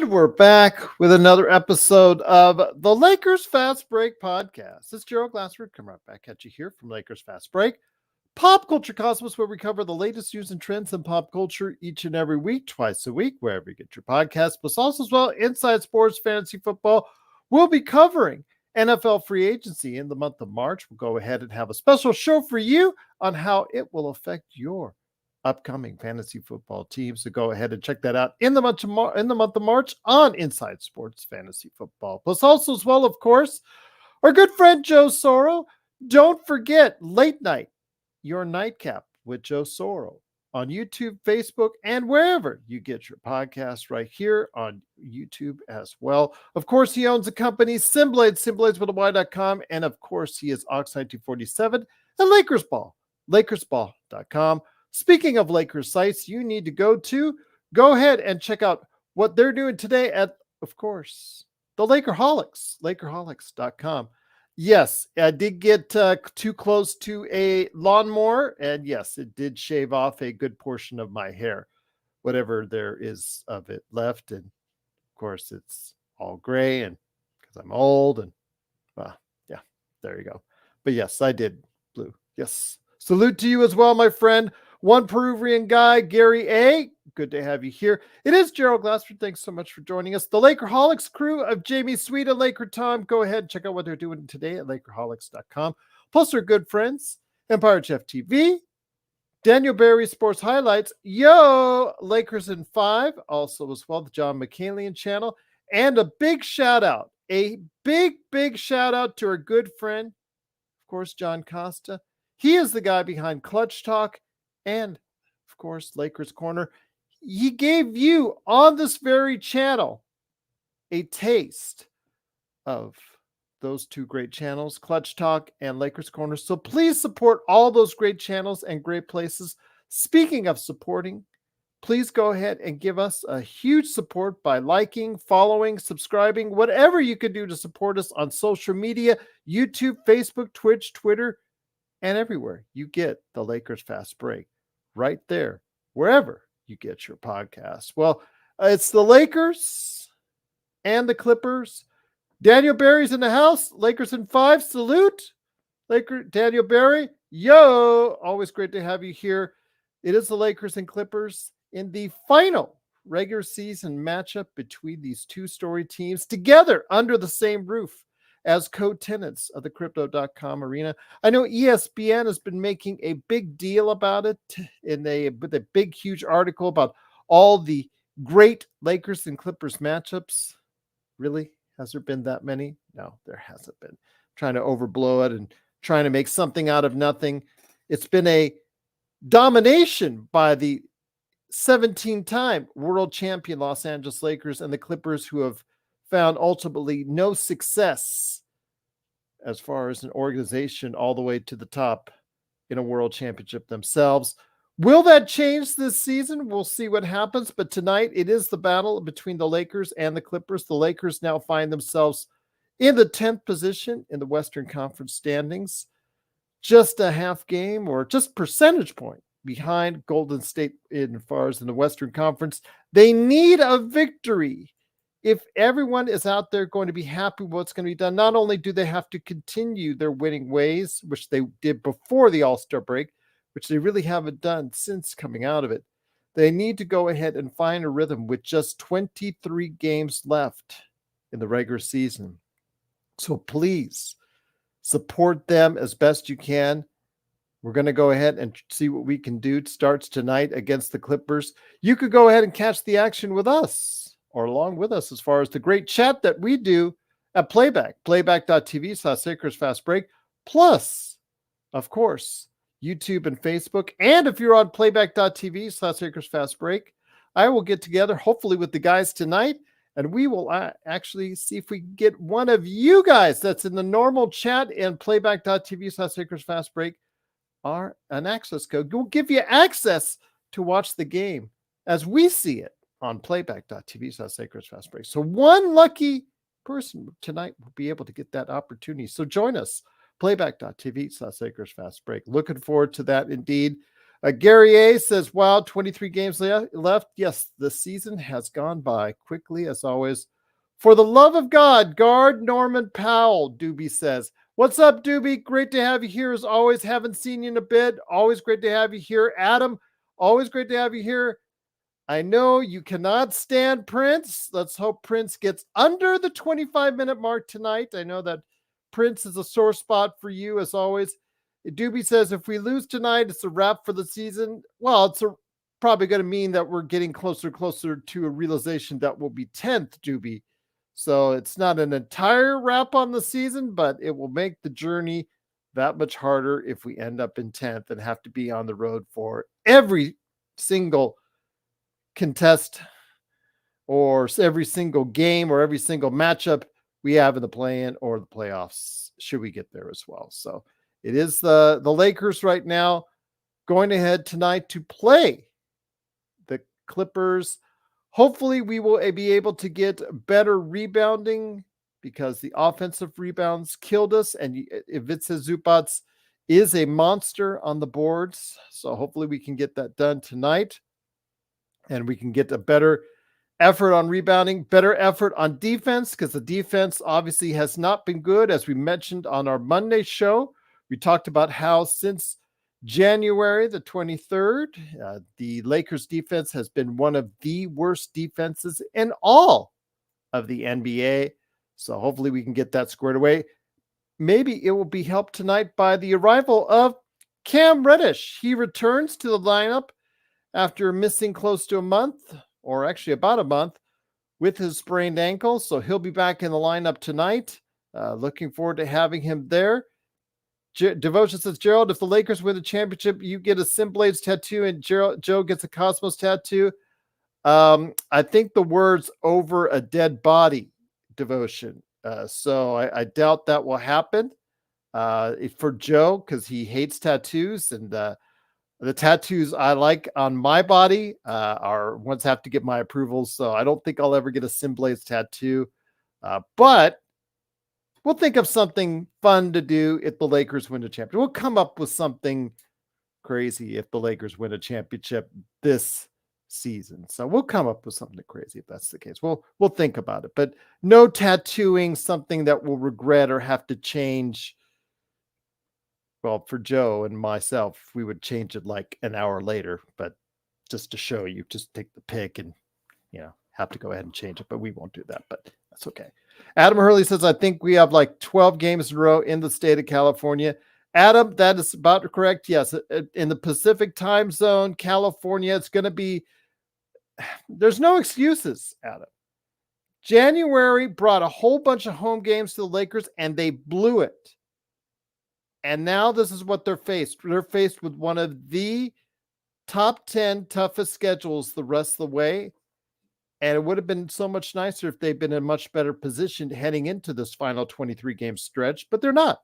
And we're back with another episode of the Lakers Fast Break podcast. It's Gerald Glassford coming right back at you here from Lakers Fast Break, Pop Culture Cosmos, where we cover the latest news and trends in pop culture each and every week, twice a week, wherever you get your podcast. Plus, also as well, Inside Sports, Fantasy Football. We'll be covering NFL free agency in the month of March. We'll go ahead and have a special show for you on how it will affect your upcoming fantasy football teams. So go ahead and check that out in the month of March on Inside Sports Fantasy Football. Plus also as well, of course, our good friend Joe Soro. Don't forget Late Night, your nightcap with Joe Soro on YouTube, Facebook, and wherever you get your podcasts, right here on YouTube as well. Of course, he owns a company, Simblades with a Y.com, and of course, he is Oxide 247 and Lakers Ball, LakersBall.com. Speaking of Lakers sites, you need to go ahead and check out what they're doing today at, of course, the Lakerholics, Lakerholics.com. Yes, I did get too close to a lawnmower, and yes, it did shave off a good portion of my hair, whatever there is of it left. And of course, it's all gray, and because I'm old, and yeah, there you go. But yes, I did blue. Yes. Salute to you as well, my friend. One Peruvian guy, Gary A. Good to have you here. It is Gerald Glassford. Thanks so much for joining us. The Lakerholics crew of Jamie Sweet and Laker Tom. Go ahead and check out what they're doing today at Lakerholics.com. Plus our good friends, Empire Chef TV, Daniel Barry Sports Highlights, Yo, Lakers in 5, also as well, the John McCalian channel, and a big shout out to our good friend, of course, John Costa. He is the guy behind Clutch Talk and, of course, Lakers Corner. He gave you on this very channel a taste of those two great channels, Clutch Talk and Lakers Corner. So please support all those great channels and great places. Speaking of supporting, please go ahead and give us a huge support by liking, following, subscribing, whatever you can do to support us on social media, YouTube, Facebook, Twitch, Twitter, and everywhere you get the Lakers Fast Break. Right there, wherever you get your podcasts. Well, it's the Lakers and the Clippers. Daniel Barry's in the house. Lakers in 5. Salute. Daniel Barry. Yo, always great to have you here. It is the Lakers and Clippers in the final regular season matchup between these two-story teams together under the same roof as co-tenants of the Crypto.com arena. I know ESPN has been making a big deal about it with a big, huge article about all the great Lakers and Clippers matchups. Really? Has there been that many? No, there hasn't been. Trying to overblow it and trying to make something out of nothing. It's been a domination by the 17-time world champion Los Angeles Lakers and the Clippers, who have found ultimately no success as far as an organization all the way to the top in a world championship themselves. Will that change this season? We'll see what happens. But tonight, it is the battle between the Lakers and the Clippers. The Lakers now find themselves in the 10th position in the Western Conference standings, just a half game or just percentage point behind Golden State as far as in the Western Conference. They need a victory if everyone is out there going to be happy with what's going to be done. Not only do they have to continue their winning ways, which they did before the All-Star break, which they really haven't done since coming out of it, they need to go ahead and find a rhythm with just 23 games left in the regular season. So please support them as best you can. We're going to go ahead and see what we can do. It starts tonight against the Clippers. You could go ahead and catch the action with us or along with us as far as the great chat that we do at playback.tv/Lakers Fast Break. Plus, of course, YouTube and Facebook. And if you're on playback.tv/Lakers Fast Break, I will get together hopefully with the guys tonight, and we will actually see if we can get one of you guys that's in the normal chat and playback.tv/Lakers Fast Break an access code. We'll give you access to watch the game as we see it on playback.tv/Lakers Fast Break. So one lucky person tonight will be able to get that opportunity. So join us, playback.tv/Lakers Fast Break. Looking forward to that indeed. Gary A says, wow, 23 games left. Yes, the season has gone by quickly as always. For the love of God, guard Norman Powell, Doobie says. What's up, Doobie? Great to have you here as always. Haven't seen you in a bit. Always great to have you here. Adam, always great to have you here. I know you cannot stand Prince. Let's hope Prince gets under the 25-minute mark tonight. I know that Prince is a sore spot for you as always. Doobie says, if we lose tonight, it's a wrap for the season. Well, it's probably going to mean that we're getting closer to a realization that we'll be 10th, Doobie. So it's not an entire wrap on the season, but it will make the journey that much harder if we end up in 10th and have to be on the road for every single contest or every single game or every single matchup we have in the play-in or the playoffs, should we get there as well. So it is the Lakers right now going ahead tonight to play the Clippers. Hopefully we will be able to get better rebounding because the offensive rebounds killed us. And Ivica Zubac is a monster on the boards. So hopefully we can get that done tonight. And we can get a better effort on rebounding, better effort on defense, because the defense obviously has not been good. As we mentioned on our Monday show, we talked about how since January the 23rd, the Lakers defense has been one of the worst defenses in all of the NBA. So hopefully we can get that squared away. Maybe it will be helped tonight by the arrival of Cam Reddish. He returns to the lineup after missing close to a month, or actually about a month, with his sprained ankle. So he'll be back in the lineup tonight. Looking forward to having him there. Devotion says, Gerald, if the Lakers win the championship, you get a Simblades tattoo and Joe gets a Cosmos tattoo. I think the words over a dead body, Devotion. So I doubt that will happen for Joe because he hates tattoos, and the tattoos I like on my body are ones have to get my approval. So I don't think I'll ever get a Simblades tattoo. But we'll think of something fun to do if the Lakers win a championship. We'll come up with something crazy if the Lakers win a championship this season. So we'll come up with something crazy if that's the case. We'll think about it. But no tattooing something that we'll regret or have to change. Well, for Joe and myself, we would change it like an hour later, but just to show you, just take the pic and, have to go ahead and change it, but we won't do that, but that's okay. Adam Hurley says, I think we have like 12 games in a row in the state of California. Adam, that is about correct. Yes. In the Pacific time zone, California, it's going to be, there's no excuses, Adam. January brought a whole bunch of home games to the Lakers and they blew it. And now this is what they're faced. They're faced with one of the top 10 toughest schedules the rest of the way. And it would have been so much nicer if they'd been in a much better position heading into this final 23-game stretch, but they're not.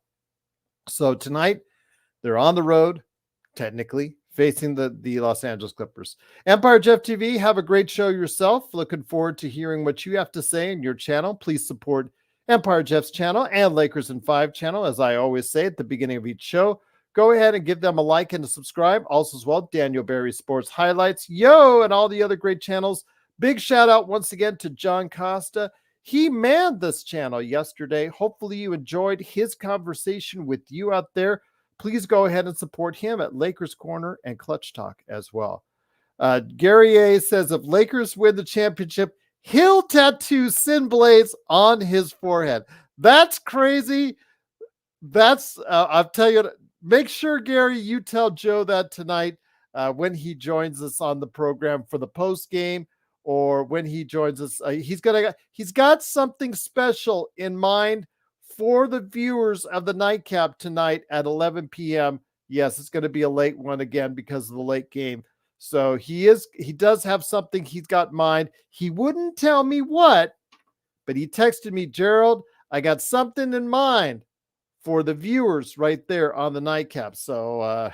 So tonight, they're on the road, technically, facing the Los Angeles Clippers. Empire Jeff TV, have a great show yourself. Looking forward to hearing what you have to say in your channel. Please support Empire Jeff's channel and Lakers in 5 channel. As I always say at the beginning of each show, go ahead and give them a like and a subscribe. Also as well, Daniel Berry Sports Highlights, and all the other great channels. Big shout out once again to John Costa. He manned this channel yesterday. Hopefully you enjoyed his conversation with you out there. Please go ahead and support him at Lakers Corner and Clutch Talk as well. Gary A says, if Lakers win the championship, he'll tattoo Sin Blades on his forehead. That's crazy. That's, I'll tell you, make sure, Gary, you tell Joe that tonight when he joins us on the program for the post game, or when he joins us. He's got something special in mind for the viewers of the nightcap tonight at 11 p.m. Yes, it's going to be a late one again because of the late game. So he does have something he's got in mind. He wouldn't tell me what, but he texted me, Gerald, I got something in mind for the viewers right there on the nightcap. So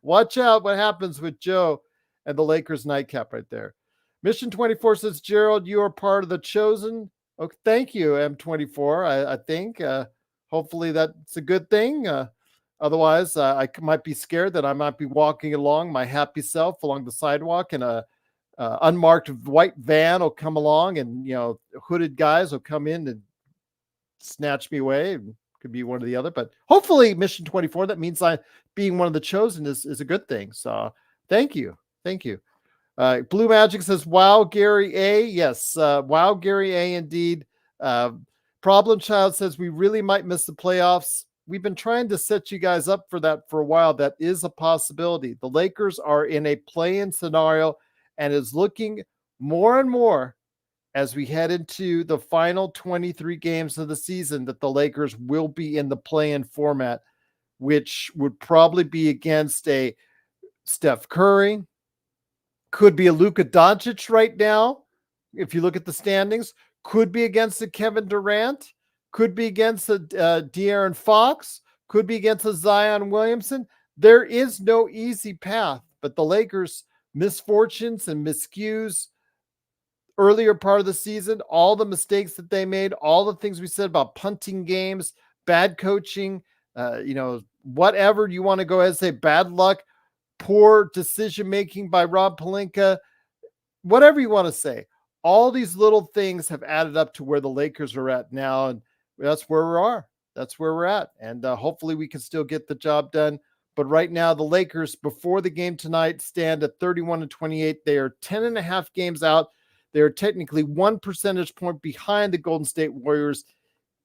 watch out what happens with Joe and the Lakers nightcap right there. Mission 24 says, Gerald, you are part of the chosen. Okay, thank you, M24. I think hopefully that's a good thing. Otherwise, I might be scared that I might be walking along my happy self along the sidewalk, and a unmarked white van will come along, and hooded guys will come in and snatch me away. Could be one or the other, but hopefully Mission 24, that means I being one of the chosen is a good thing. So thank you. Blue Magic says, wow, Gary A. Yes, wow, Gary A. Indeed. Problem Child says, we really might miss the playoffs. We've been trying to set you guys up for that for a while. That is a possibility. The Lakers are in a play-in scenario, and is looking more and more as we head into the final 23 games of the season that the Lakers will be in the play-in format, which would probably be against a Steph Curry, could be a Luka Doncic right now, if you look at the standings, could be against a Kevin Durant, could be against a De'Aaron Fox, could be against a Zion Williamson. There is no easy path, but the Lakers' misfortunes and miscues earlier part of the season, all the mistakes that they made, all the things we said about punting games, bad coaching, whatever you want to go ahead and say, bad luck, poor decision-making by Rob Pelinka, whatever you want to say, all these little things have added up to where the Lakers are at now. And that's where we are. That's where we're at. And hopefully we can still get the job done. But right now, the Lakers, before the game tonight, stand at 31-28. They are 10.5 games out. They are technically 1 percentage point behind the Golden State Warriors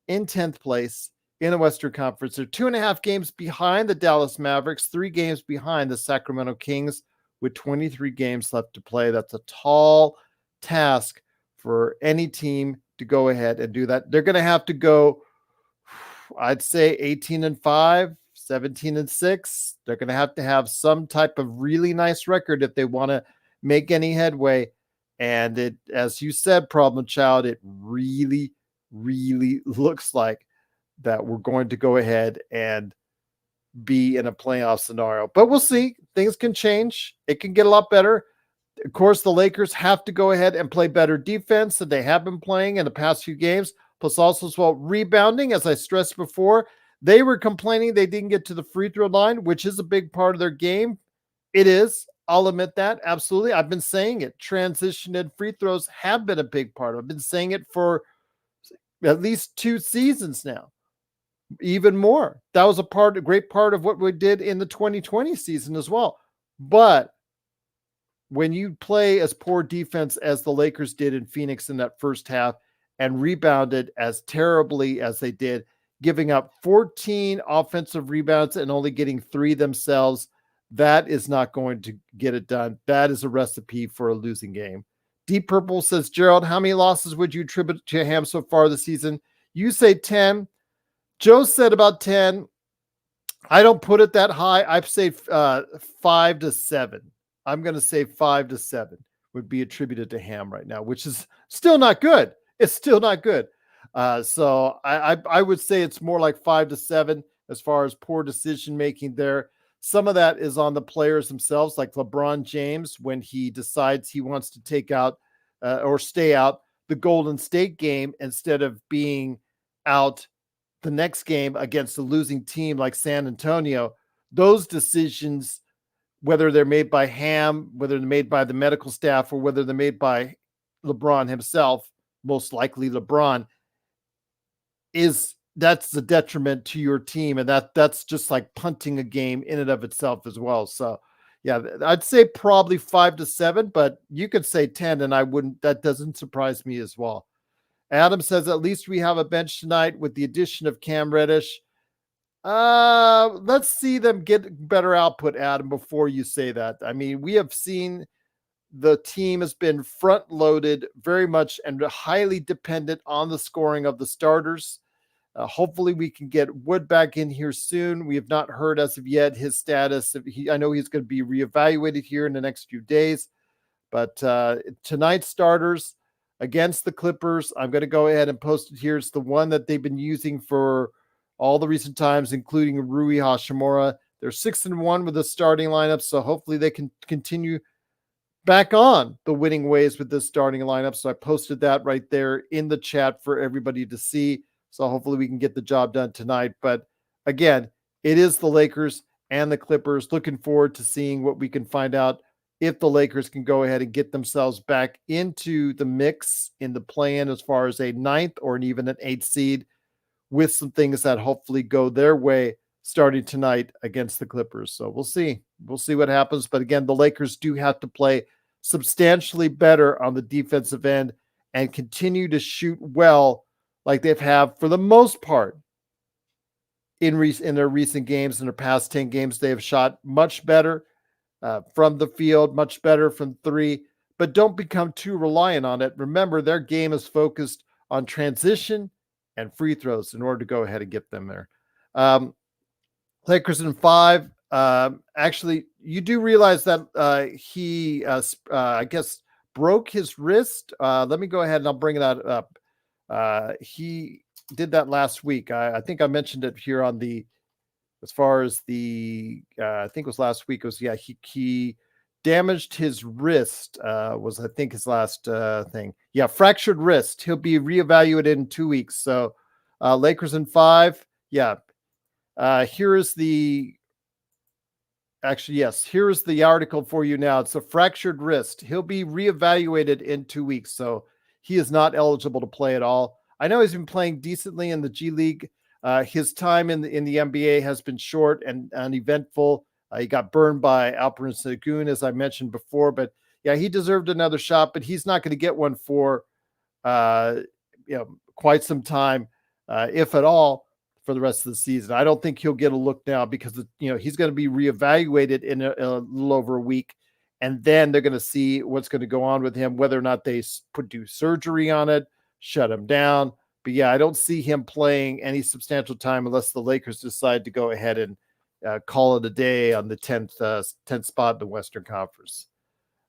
in 10th place in the Western Conference. They're 2.5 games behind the Dallas Mavericks, 3 games behind the Sacramento Kings with 23 games left to play. That's a tall task for any team to go ahead and do that. They're going to have to go, I'd say 18-5, 17-6. They're going to have some type of really nice record if they want to make any headway. And it, as you said, Problem Child, it really, really looks like that we're going to go ahead and be in a playoff scenario. But we'll see. Things can change. It can get a lot better. Of course, the Lakers have to go ahead and play better defense than they have been playing in the past few games. Plus also as well, rebounding, as I stressed before. They were complaining they didn't get to the free throw line, which is a big part of their game. It is. I'll admit that. Absolutely. I've been saying it. Transition and free throws have been a big part. I've been saying it for at least 2 seasons now. Even more. That was a great part of what we did in the 2020 season as well. But when you play as poor defense as the Lakers did in Phoenix in that first half and rebounded as terribly as they did, giving up 14 offensive rebounds and only getting 3 themselves, that is not going to get it done. That is a recipe for a losing game. Deep Purple says, Gerald, how many losses would you attribute to Ham so far this season? You say 10. Joe said about 10. I don't put it that high. I'd say 5 to 7. I'm going to say 5 to 7 would be attributed to Ham right now, which is still not good. It's still not good. So I would say it's more like 5 to 7 as far as poor decision-making there. Some of that is on the players themselves, like LeBron James, when he decides he wants to take out or stay out the Golden State game instead of being out the next game against a losing team like San Antonio. Those decisions, whether they're made by Ham, whether they're made by the medical staff, or whether they're made by LeBron himself, most likely LeBron, that's the detriment to your team. And that's just like punting a game in and of itself as well. So yeah, I'd say probably 5 to 7, but you could say 10 and that doesn't surprise me as well. Adam says, at least we have a bench tonight with the addition of Cam Reddish. Let's see them get better output, Adam, before you say that. I mean, we have seen the team has been front loaded very much and highly dependent on the scoring of the starters. Hopefully we can get Wood back in here soon. We have not heard as of yet his status. I know he's going to be reevaluated here in the next few days, but tonight's starters against the Clippers, I'm going to go ahead and post it here. It's the one that they've been using for all the recent times, including Rui Hachimura. They're 6-1 with the starting lineup, so hopefully they can continue back on the winning ways with this starting lineup. So I posted that right there in the chat for everybody to see. So hopefully we can get the job done tonight. But again, it is the Lakers and the Clippers. Looking forward to seeing what we can find out if the Lakers can go ahead and get themselves back into the mix in the play-in as far as a ninth or even an eighth seed, with some things that hopefully go their way starting tonight against the Clippers. So we'll see. We'll see what happens. But again, the Lakers do have to play substantially better on the defensive end and continue to shoot well like they've had for the most part in their recent games. In their past 10 games, they have shot much better from the field, much better from three, but don't become too reliant on it. Remember, their game is focused on transition and free throws in order to go ahead and get them there. Lakers in 5. Actually, you do realize that he, I guess, broke his wrist. Let me go ahead and I'll bring that up. He did that last week. I think I mentioned it here on the, as far as the, I think it was last week. It was, he damaged his wrist, was I think his last thing. Yeah, fractured wrist. He'll be reevaluated in 2 weeks. So Lakers in 5. Yeah. Here is the, actually, yes, here is the article for you now. It's a fractured wrist. He'll be reevaluated in 2 weeks. So he is not eligible to play at all. I know he's been playing decently in the G League. His time in the NBA has been short and uneventful. He got burned by Alperen Sengun, as I mentioned before, but yeah, he deserved another shot, but he's not going to get one for quite some time, if at all, for the rest of the season. I don't think he'll get a look now because he's going to be reevaluated in a little over a week, and then they're going to see what's going to go on with him, whether or not they do surgery on it, shut him down. But yeah, I don't see him playing any substantial time unless the Lakers decide to go ahead and call it a day on the 10th spot in the Western Conference.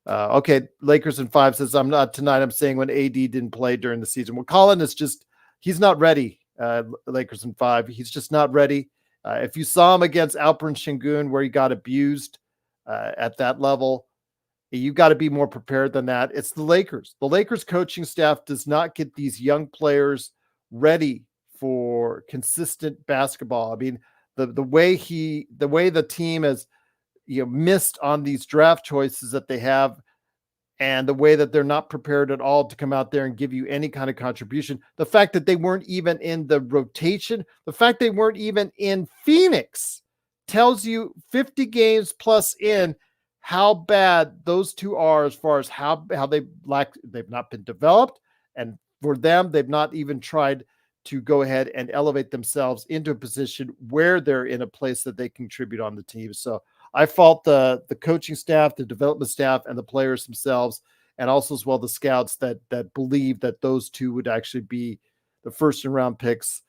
Okay, Lakers in 5 says, I'm not tonight. I'm saying when AD didn't play during the season. Well, Colin is just, he's not ready. Lakers in 5. He's just not ready. If you saw him against Alperen Sengun where he got abused at that level, you got to be more prepared than that. It's the Lakers. The Lakers coaching staff does not get these young players ready for consistent basketball. I mean, the way the team has missed on these draft choices that they have, and the way that they're not prepared at all to come out there and give you any kind of contribution. The fact that they weren't even in the rotation, the fact they weren't even in Phoenix tells you 50 games plus in how bad those two are as far as how they've not been developed. And for them, they've not even tried to go ahead and elevate themselves into a position where they're in a place that they contribute on the team. So I fault the coaching staff, the development staff, and the players themselves, and also as well the scouts that believe that those two would actually be the first round picks.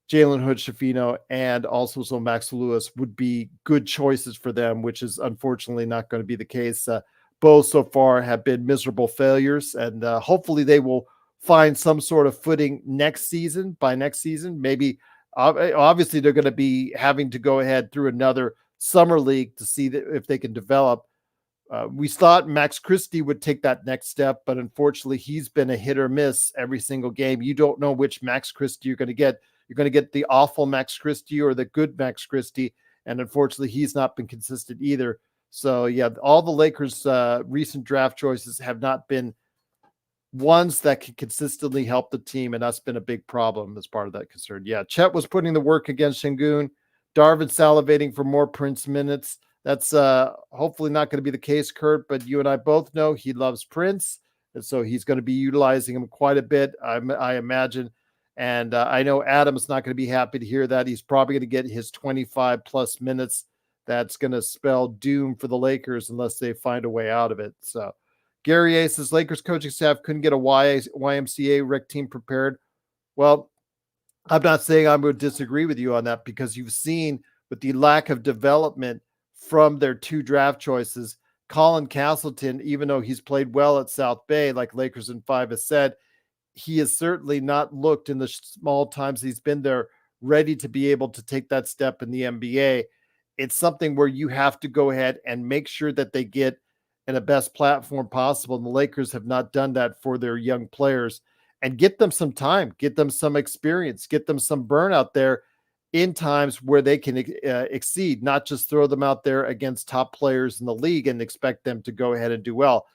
Jalen Hood-Schifino and also so Max Lewis would be good choices for them, which is unfortunately not going to be the case. Both so far have been miserable failures, and hopefully they will find some sort of footing next season. By next season, maybe obviously they're going to be having to go ahead through another summer league to see if they can develop. We thought Max Christie would take that next step, but unfortunately he's been a hit or miss every single game. You don't know which Max Christie you're going to get. You're going to get the awful Max Christie or the good Max Christie, and unfortunately he's not been consistent either. So yeah, all the Lakers recent draft choices have not been ones that can consistently help the team, and that's been a big problem as part of that concern. Yeah, Chet was putting the work against Sengun. Darvin salivating for more Prince minutes. That's hopefully not going to be the case, Kurt, but you and I both know he loves Prince, and so he's going to be utilizing him quite a bit, I imagine. And I know Adam's not going to be happy to hear that. He's probably going to get his 25-plus minutes. That's going to spell doom for the Lakers unless they find a way out of it. So Gary A says, Lakers coaching staff couldn't get a YMCA rec team prepared. Well, I'm not saying I would disagree with you on that, because you've seen with the lack of development from their two draft choices, Colin Castleton, even though he's played well at South Bay, like Lakers in 5 has said, he has certainly not looked in the small times he's been there ready to be able to take that step in the NBA. It's something where you have to go ahead and make sure that they get in the best platform possible. And the Lakers have not done that for their young players. And get them some time, get them some experience, get them some burn out there. in times where they can exceed, not just throw them out there against top players in the league and expect them to go ahead and do well.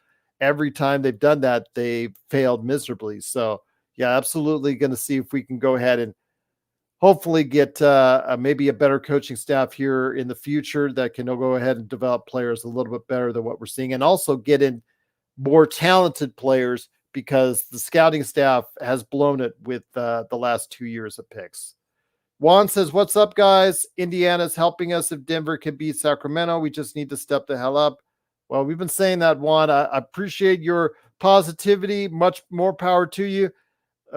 Every time they've done that, they've failed miserably. So, yeah, absolutely going to see if we can go ahead and hopefully get maybe a better coaching staff here in the future that can go ahead and develop players a little bit better than what we're seeing, and also get in more talented players, because the scouting staff has blown it with the last 2 years of picks. Juan says, what's up, guys? Indiana's helping us. If Denver can beat Sacramento, we just need to step the hell up. Well, we've been saying that, Juan. I appreciate your positivity. Much more power to you.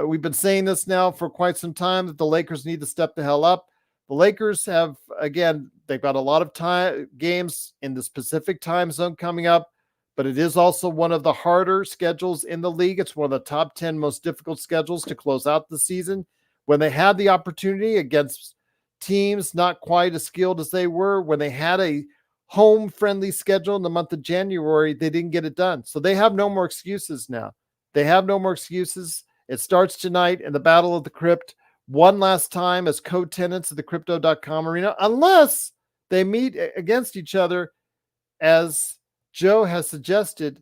We've been saying this now for quite some time, that the Lakers need to step the hell up. The Lakers have, again, they've got a lot of games in the Pacific time zone coming up, but it is also one of the harder schedules in the league. It's one of the top 10 most difficult schedules to close out the season. When they had the opportunity against teams not quite as skilled as they were, when they had a home-friendly schedule in the month of January, they didn't get it done. So they have no more excuses now. They have no more excuses. It starts tonight in the Battle of the Crypt, one last time as co-tenants of the Crypto.com arena, unless they meet against each other, as Joe has suggested,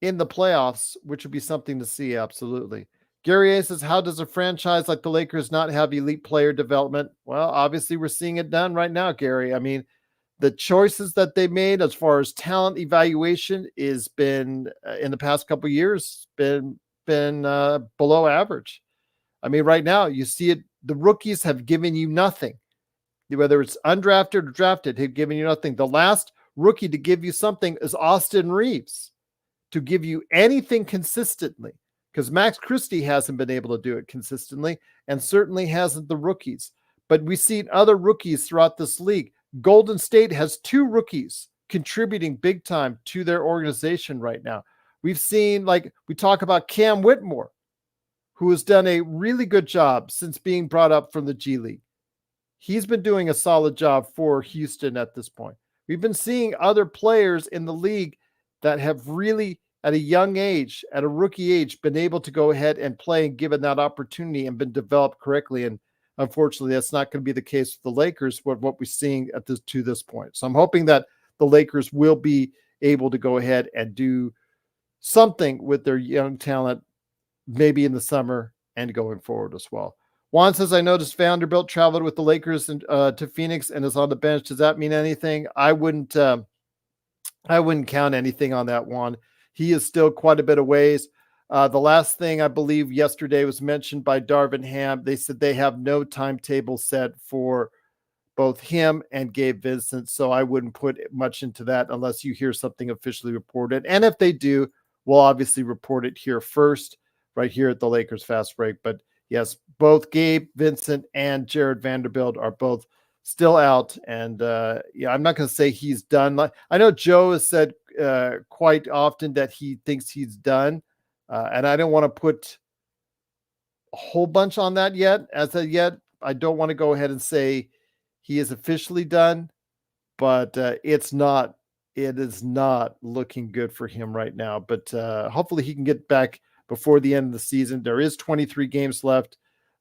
in the playoffs, which would be something to see, absolutely. Gary A says, how does a franchise like the Lakers not have elite player development? Well, obviously we're seeing it done right now, Gary. I mean, the choices that they made as far as talent evaluation is been in the past couple of years been below average. I mean, right now you see it. The rookies have given you nothing, whether it's undrafted or drafted, have given you nothing. The last rookie to give you something is Austin Reeves, to give you anything consistently, because Max Christie hasn't been able to do it consistently, and certainly hasn't the rookies. But we've seen other rookies throughout this league. Golden State has 2 rookies contributing big time to their organization right now. We've seen, like we talk about Cam Whitmore, who has done a really good job since being brought up from the G League. He's been doing a solid job for Houston at this point. We've been seeing other players in the league that have really, at a young age, at a rookie age, been able to go ahead and play and given that opportunity and been developed correctly. And unfortunately, that's not going to be the case with the Lakers, what we're seeing to this point. So I'm hoping that the Lakers will be able to go ahead and do something with their young talent, maybe in the summer and going forward as well. Juan says, I noticed Vanderbilt traveled with the Lakers to Phoenix and is on the bench. Does that mean anything? I wouldn't count anything on that, Juan. He is still quite a bit of ways. The last thing I believe yesterday was mentioned by Darvin Ham. They said they have no timetable set for both him and Gabe Vincent. So I wouldn't put much into that unless you hear something officially reported. And if they do, we'll obviously report it here first, right here at the Lakers Fast Break. But yes, both Gabe Vincent and Jared Vanderbilt are both still out. And yeah, I'm not going to say he's done. I know Joe has said quite often that he thinks he's done. And I don't want to put a whole bunch on that yet. As of yet, I don't want to go ahead and say he is officially done, but it is not looking good for him right now. But hopefully he can get back before the end of the season. There is 23 games left.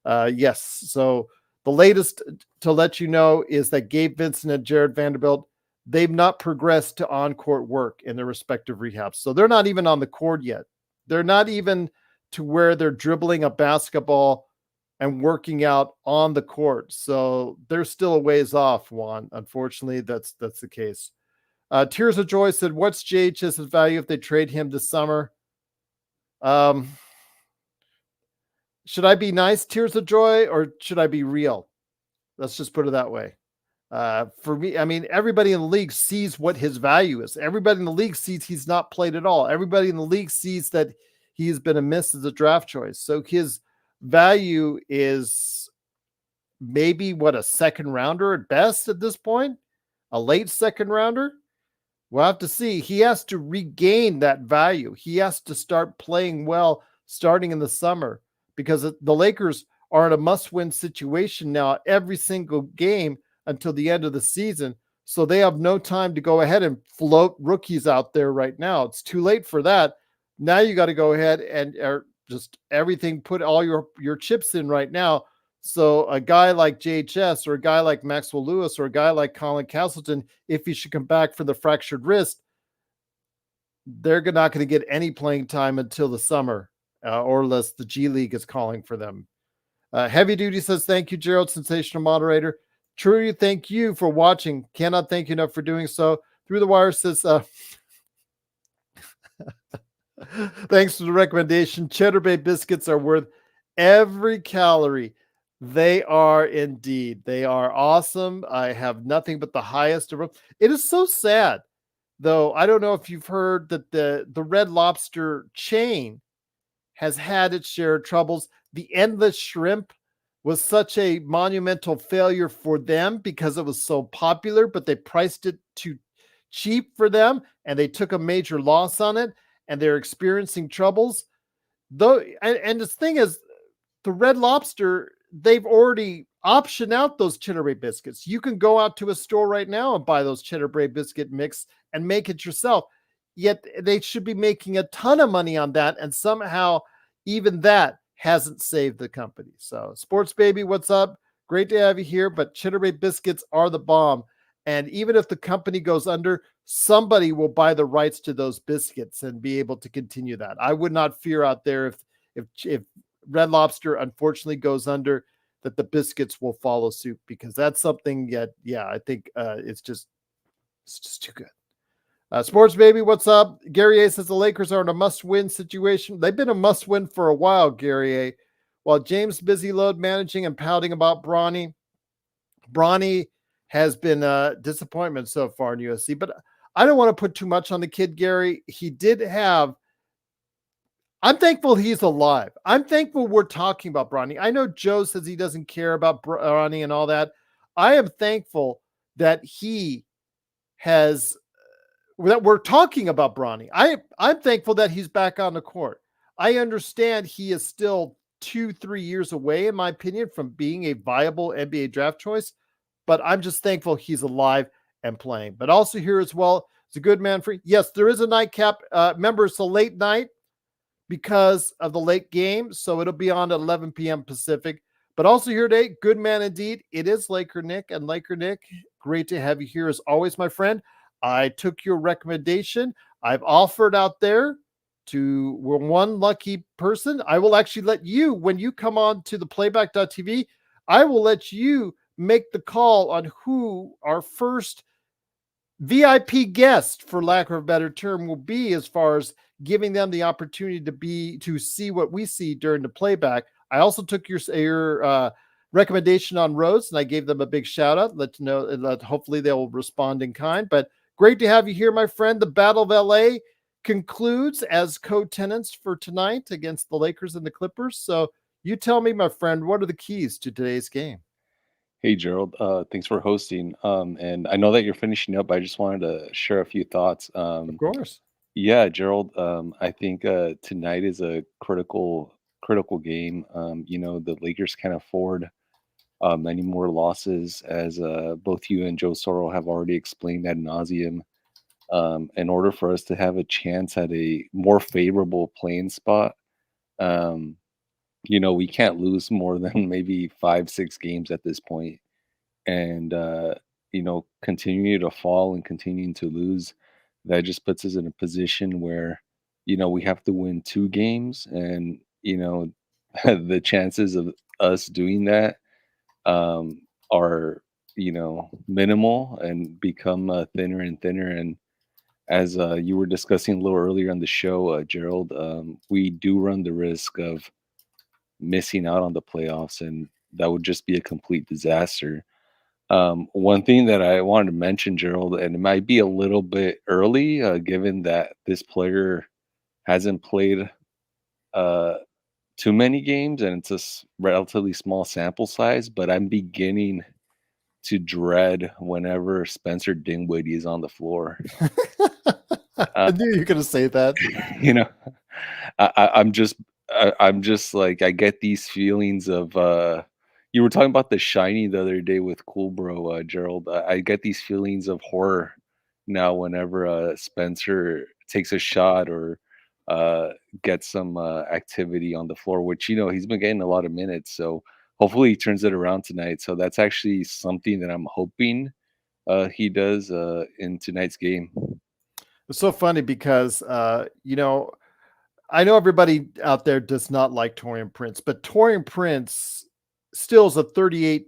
Yes. So the latest to let you know is that Gabe Vincent and Jared Vanderbilt, they've not progressed to on-court work in their respective rehabs. So they're not even on the court yet. They're not even to where they're dribbling a basketball and working out on the court. So they're still a ways off, Juan. Unfortunately, that's the case. Tears of Joy said, what's JHS's value if they trade him this summer? Should I be nice, Tears of Joy, or should I be real? Let's just put it that way. For me, I mean, everybody in the league sees what his value is. Everybody in the league sees he's not played at all. Everybody in the league sees that he's been a miss as a draft choice. So his value is maybe a second rounder at best at this point, a late second rounder. We'll have to see. He has to regain that value. He has to start playing well starting in the summer, because the Lakers are in a must-win situation now every single game until the end of the season. So they have no time to go ahead and float rookies out there right now. It's too late for that. Now you got to go ahead and just everything, put all your chips in right now So a guy like JHS or a guy like Maxwell Lewis or a guy like Colin Castleton, if he should come back from the fractured wrist, they're not going to get any playing time until the summer, or unless the G League is calling for them. Heavy Duty says, thank you, Gerald, sensational moderator. Truly, thank you for watching. Cannot thank you enough for doing so. Through the Wire says, thanks for the recommendation. Cheddar Bay biscuits are worth every calorie. They are indeed. They are awesome. I have nothing but the highest of them. It is so sad, though. I don't know if you've heard that the Red Lobster chain has had its share of troubles. The endless shrimp was such a monumental failure for them because it was so popular, but they priced it too cheap for them and they took a major loss on it and they're experiencing troubles. Though, and the thing is, the Red Lobster, they've already optioned out those Cheddar Bay biscuits. You can go out to a store right now and buy those Cheddar Bay biscuit mix and make it yourself. Yet they should be making a ton of money on that, and somehow even that hasn't saved the company. So, Sports Baby, what's up? Great to have you here, but Cheddar Bay biscuits are the bomb. And even if the company goes under, somebody will buy the rights to those biscuits and be able to continue that. I would not fear out there if Red Lobster unfortunately goes under, that the biscuits will follow suit, because that's something that, yeah, I think it's just too good. Sports Baby, what's up? Gary A says the Lakers are in a must-win situation. They've been a must-win for a while, Gary A. While James busy load managing and pouting about Bronny. Bronny has been a disappointment so far in USC, but I don't want to put too much on the kid, Gary. He did have. I'm thankful he's alive. I'm thankful we're talking about Bronny. I know Joe says he doesn't care about Bronny and all that. I am thankful that he has, that we're talking about Bronny. I'm thankful that he's back on the court. I understand he is still 2-3 years away, in my opinion, from being a viable NBA draft choice, but I'm just thankful he's alive and playing. But also here as well, it's a good man free. Yes, there is a nightcap. Remember, it's a late night because of the late game, so it'll be on at 11 p.m. Pacific. But also here today, good man indeed. It is Laker Nick, and Laker Nick, great to have you here as always, my friend. I took your recommendation. I've offered out there to one lucky person. I will actually let you, when you come on to the playback.tv, I will let you make the call on who our first VIP guest, for lack of a better term, will be, as far as giving them the opportunity to see what we see during the playback. I also took your recommendation on Rose, and I gave them a big shout out. Let you know, and hopefully they will respond in kind. But great to have you here, my friend. The Battle of LA concludes as co-tenants for tonight against the Lakers and the Clippers. So you tell me, my friend, what are the keys to today's game? Hey, Gerald. Thanks for hosting. And I know that you're finishing up. I just wanted to share a few thoughts. Of course. Yeah, Gerald. I think tonight is a critical game. The Lakers can't afford any more losses, as both you and Joe Soro have already explained ad nauseum. In order for us to have a chance at a more favorable playing spot, um, we can't lose more than maybe 5, 6 games at this point, and continuing to fall and continuing to lose, that just puts us in a position where we have to win 2 games, and the chances of us doing that are minimal and become thinner and thinner. And as you were discussing a little earlier on the show, Gerald, we do run the risk of missing out on the playoffs, and that would just be a complete disaster. One thing that I wanted to mention, Gerald, and it might be a little bit early, given that this player hasn't played uh, too many games and it's a relatively small sample size, but I'm beginning to dread whenever Spencer Dinwiddie is on the floor. I knew you were going to say that. you know, I'm just like, I get these feelings of you were talking about The Shining the other day with Cool Bro, Gerald. I get these feelings of horror now whenever Spencer takes a shot or uh gets some activity on the floor, which he's been getting a lot of minutes. So hopefully he turns it around tonight. So that's actually something that I'm hoping he does in tonight's game. It's so funny because I know everybody out there does not like Torian Prince, but Torian Prince still is a 39%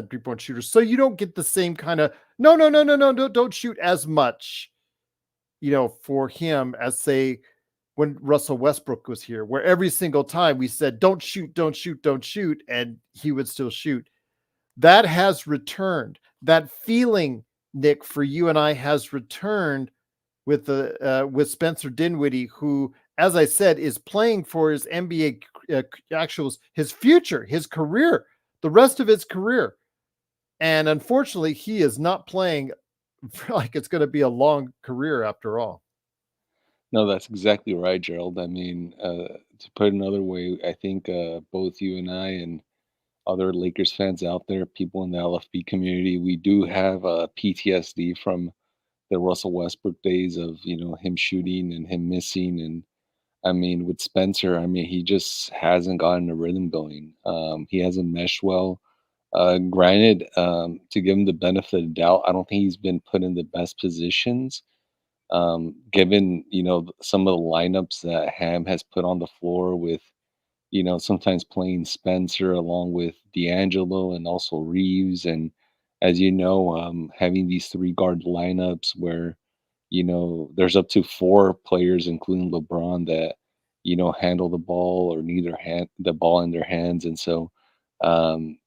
three-point shooter. So you don't get the same kind of no, don't shoot as much, for him as say when Russell Westbrook was here, where every single time we said, don't shoot, don't shoot, don't shoot, and he would still shoot. That has returned. That feeling, Nick, for you and I has returned with Spencer Dinwiddie, who, as I said, is playing for his NBA actuals, his future, his career, the rest of his career. And unfortunately, he is not playing like it's going to be a long career after all. No, that's exactly right, Gerald. I mean, to put it another way, I think both you and I and other Lakers fans out there, people in the LFB community, we do have PTSD from the Russell Westbrook days of him shooting and him missing. And I mean, with Spencer, I mean, he just hasn't gotten a rhythm going. He hasn't meshed well. Granted, to give him the benefit of the doubt, I don't think he's been put in the best positions. Given some of the lineups that Ham has put on the floor with sometimes playing Spencer along with D'Angelo and also Reeves, and as you know, having these three guard lineups where there's up to four players, including LeBron, that handle the ball or neither hand the ball in their hands, and so um,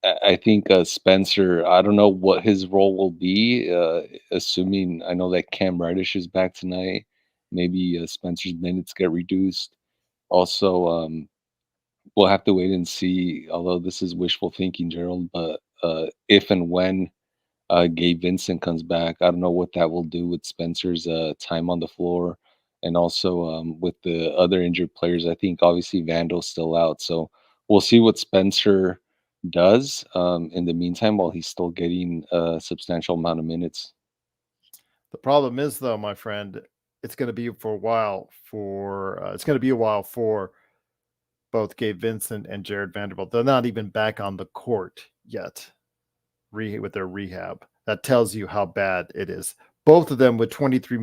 I think Spencer. I don't know what his role will be. Assuming I know that Cam Reddish is back tonight, maybe Spencer's minutes get reduced. Also, we'll have to wait and see. Although this is wishful thinking, Gerald, but if and when Gabe Vincent comes back, I don't know what that will do with Spencer's time on the floor, and also with the other injured players. I think obviously Vandal's still out, so we'll see what Spencer does in the meantime while he's still getting a substantial amount of minutes. The problem is, though, my friend, it's going to be for a while for it's going to be a while for both Gabe Vincent and Jared Vanderbilt. They're not even back on the court yet with their rehab. That tells you how bad it is. Both of them with 23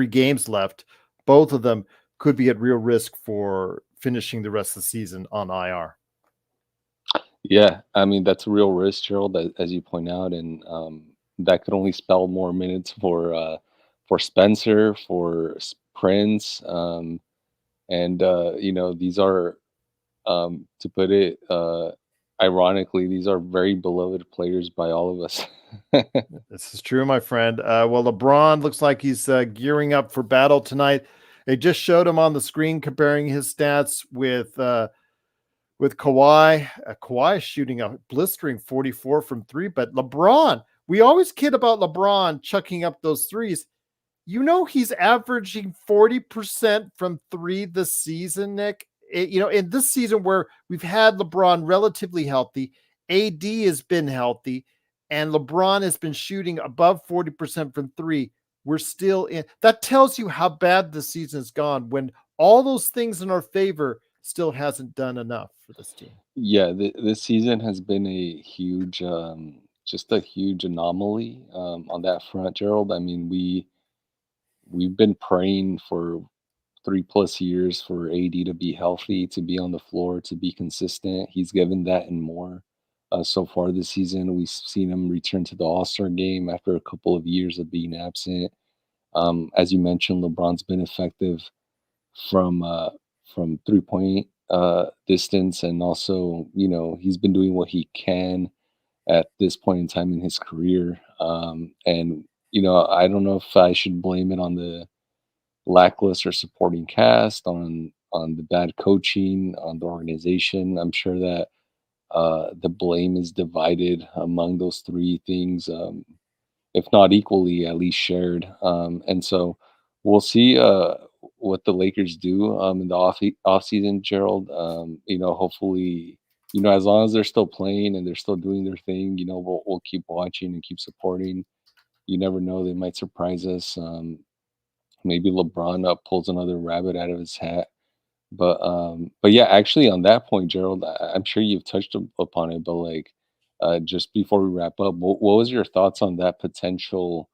games left, both of them could be at real risk for finishing the rest of the season on IR. Yeah, I mean that's a real risk, Gerald, as you point out, and that could only spell more minutes for Spencer, for Prince, and these are to put it ironically, these are very beloved players by all of us. This is true, my friend. Well, LeBron looks like he's gearing up for battle tonight. They just showed him on the screen comparing his stats with Kawhi. Kawhi is shooting a blistering 44 from three, but LeBron, we always kid about LeBron chucking up those threes. He's averaging 40% from three this season, Nick. In this season where we've had LeBron relatively healthy, AD has been healthy, and LeBron has been shooting above 40% from three. We're still in. That tells you how bad the season has gone when all those things in our favor still hasn't done enough for this team. Yeah, this season has been a huge, just a huge anomaly on that front, Gerald. I mean, we've been praying for 3+ years for AD to be healthy, to be on the floor, to be consistent. He's given that and more. So far this season, we've seen him return to the All Star game after a couple of years of being absent. As you mentioned, LeBron's been effective from uh, from 3 point distance, and also he's been doing what he can at this point in time in his career. And I don't know if I should blame it on the lackluster supporting cast, on the bad coaching, on the organization. I'm sure that the blame is divided among those three things, if not equally, at least shared. And so we'll see what the Lakers do in the off season, Gerald. Hopefully, as long as they're still playing and they're still doing their thing, we'll keep watching and keep supporting. You never know; they might surprise us. Maybe LeBron pulls another rabbit out of his hat. But yeah, actually, on that point, Gerald, I'm sure you've touched upon it, but like, just before we wrap up, what was your thoughts on that potential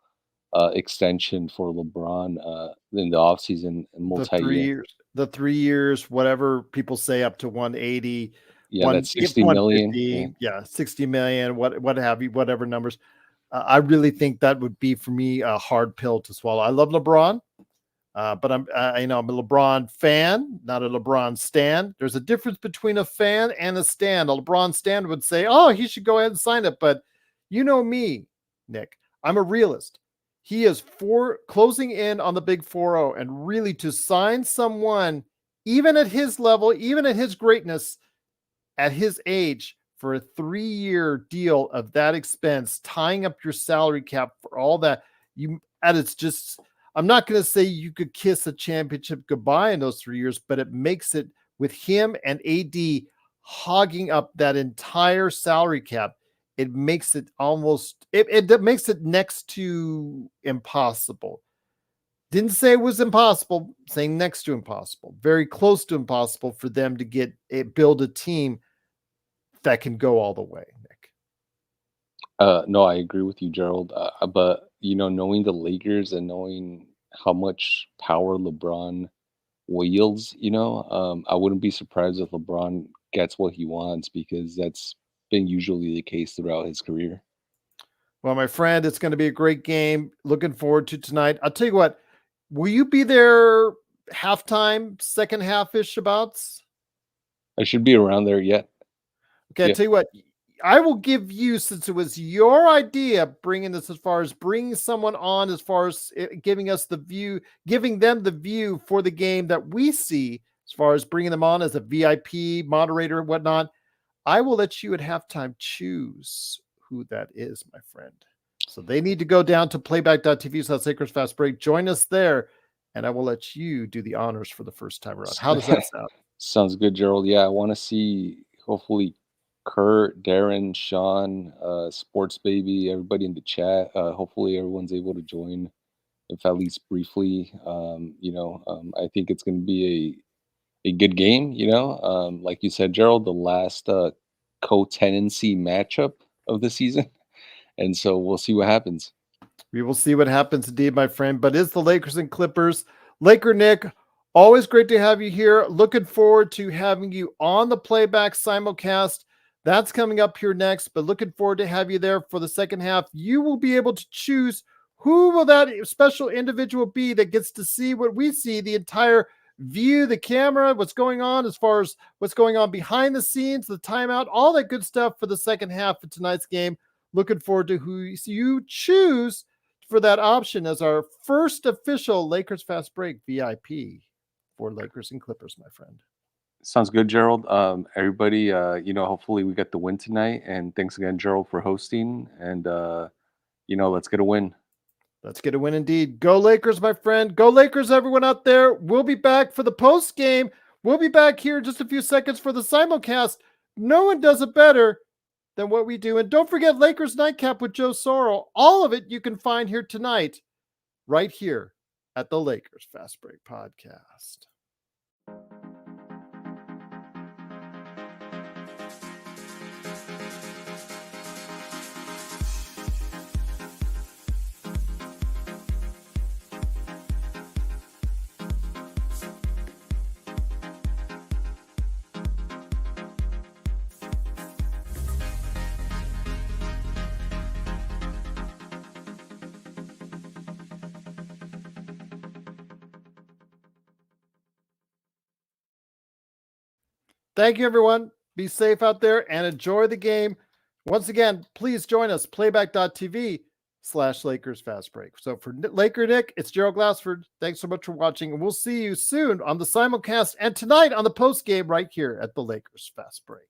extension for LeBron in the offseason, The 3 multi-year? years, the 3 years, whatever people say up to 180, Yeah, 1 that's if 60 million. Yeah. 150, yeah, 60,000,000, what have you, whatever numbers. I really think that would be for me a hard pill to swallow. I love LeBron. But I'm a LeBron fan, not a LeBron stan. There's a difference between a fan and a stan. A LeBron stan would say, "Oh, he should go ahead and sign it." But you know me, Nick. I'm a realist. He is for closing in on the big 4-0, and really to sign someone, even at his level, even at his greatness, at his age, for a 3-year deal of that expense, tying up your salary cap for all that, and it's just, I'm not going to say you could kiss a championship goodbye in those 3 years, but it makes it, with him and AD hogging up that entire salary cap, it makes it almost, it makes it next to impossible. Didn't say it was impossible, saying next to impossible, very close to impossible for them to build a team that can go all the way, Nick. No, I agree with you, Gerald. But knowing the Lakers and knowing how much power LeBron wields, I wouldn't be surprised if LeBron gets what he wants because that's been usually the case throughout his career. Well, my friend, it's going to be a great game. Looking forward to tonight. I'll tell you what, will you be there halftime, second half-ish abouts? I should be around there yet. Okay, I'll Yeah. tell you what, I will give you, since it was your idea, bringing this, as far as bringing someone on, as far as giving us the view, giving them the view for the game that we see, as far as bringing them on as a VIP moderator and whatnot. I will let you at halftime choose who that is, my friend. So they need to go down to playback.tv/Lakers Fast Break. Join us there, and I will let you do the honors for the first time around. How does that sound? Sounds good, Gerald. Yeah, I want to see hopefully Kurt, Darren, Sean, Sports Baby, everybody in the chat. Hopefully everyone's able to join, if at least briefly. I think it's going to be a good game. Like you said, Gerald, the last co-tenancy matchup of the season, and so we'll see what happens. We will see what happens indeed, my friend. But it's the Lakers and Clippers. Laker Nick, always great to have you here. Looking forward to having you on the playback simulcast. That's coming up here next, but looking forward to have you there for the second half. You will be able to choose who will that special individual be that gets to see what we see, the entire view, the camera, what's going on, as far as what's going on behind the scenes, the timeout, all that good stuff for the second half of tonight's game. Looking forward to who you choose for that option as our first official Lakers Fast Break VIP for Lakers and Clippers, my friend. Sounds good, Gerald. Everybody, hopefully we get the win tonight. And thanks again, Gerald, for hosting. And let's get a win. Let's get a win indeed. Go Lakers, my friend. Go Lakers, everyone out there. We'll be back for the post game. We'll be back here in just a few seconds for the simulcast. No one does it better than what we do. And don't forget Lakers Nightcap with Joe Sorrell. All of it you can find here tonight, right here at the Lakers Fast Break Podcast. Thank you, everyone. Be safe out there and enjoy the game. Once again, please join us, playback.tv/Lakers Fast Break. So for Laker Nick, it's Gerald Glassford. Thanks so much for watching, and we'll see you soon on the simulcast and tonight on the post game right here at the Lakers Fast Break.